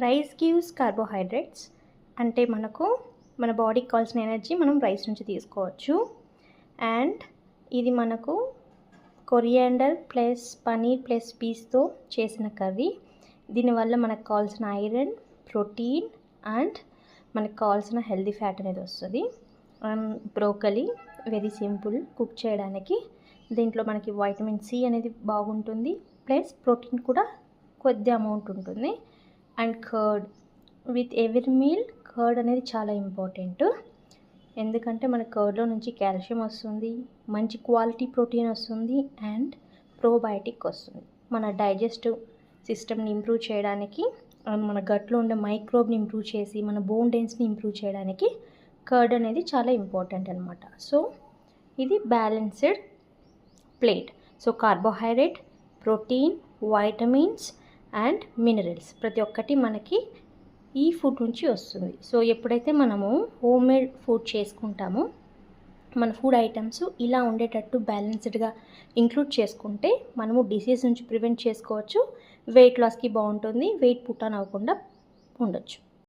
Rice gives carbohydrates, అంటే మన బాడీకి కావాల్సిన ఎనర్జీ మనం రైస్ నుంచి తీసుకోవచ్చు. అండ్ ఇది మనకు కొరియాండర్ ప్లస్ పనీర్ ప్లస్ పీస్తో చేసిన కర్రీ. దీనివల్ల మనకు కావాల్సిన ఐరన్, ప్రోటీన్ అండ్ మనకు కావాల్సిన హెల్దీ ఫ్యాట్ అనేది వస్తుంది. And broccoli very simple cook చేయడానికి. దీంట్లో మనకి వైటమిన్ సి అనేది బాగుంటుంది, ప్లస్ ప్రోటీన్ కూడా కొద్ది అమౌంట్ ఉంటుంది. And curd, with every meal curd అనేది చాలా ఇంపార్టెంట్. ఎందుకంటే మన కర్డ్లో నుంచి కాల్షియం వస్తుంది, మంచి క్వాలిటీ ప్రోటీన్ వస్తుంది అండ్ ప్రోబయోటిక్ వస్తుంది. మన డైజెస్టివ్ సిస్టమ్ని ఇంప్రూవ్ చేయడానికి, మన గట్లో ఉండే మైక్రోబ్ని ఇంప్రూవ్ చేసి మన బోన్ డెన్స్ని ఇంప్రూవ్ చేయడానికి కర్డ్ అనేది చాలా ఇంపార్టెంట్ అనమాట. సో ఇది balanced plate. So carbohydrate, protein, vitamins and minerals ప్రతి ఒక్కటి మనకి ఈ ఫుడ్ నుంచి వస్తుంది. సో ఎప్పుడైతే మనము హోమ్ మేడ్ ఫుడ్ చేసుకుంటామో మన ఫుడ్ ఐటమ్స్ ఇలా ఉండేటట్టు బ్యాలెన్స్డ్గా ఇంక్లూడ్ చేసుకుంటే మనము డిసీజ్ నుంచి ప్రివెంట్ చేసుకోవచ్చు. వెయిట్ లాస్కి బాగుంటుంది, వెయిట్ పుట్ ఆన్ అవ్వకుండా ఉండొచ్చు.